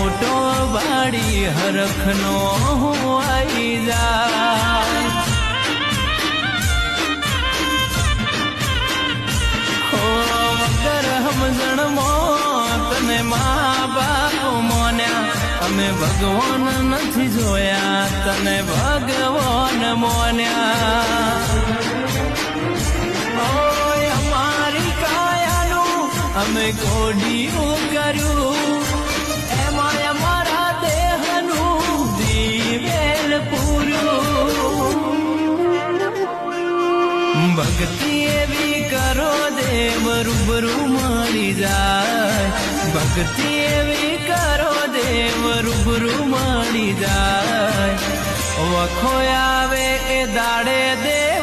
મોટો વાડી હરખનો આવી જાય હો વગર સમજણમાં તને મા બાપ મોન્યા અમે ભગવાન નથી જોયા તને ભગવાન મોન્યા અમારી કાયાનું અમે કોડિયું કર્યું એમાં અમારા દેહનું દિવેલ પૂર્યું ભક્તિ એવી કરો દેવ રૂબરૂ મળી જાય ભક્તિ એવી કરો દેવ રૂબરૂ મળી જાય વખો આવે એ દાડે દેવ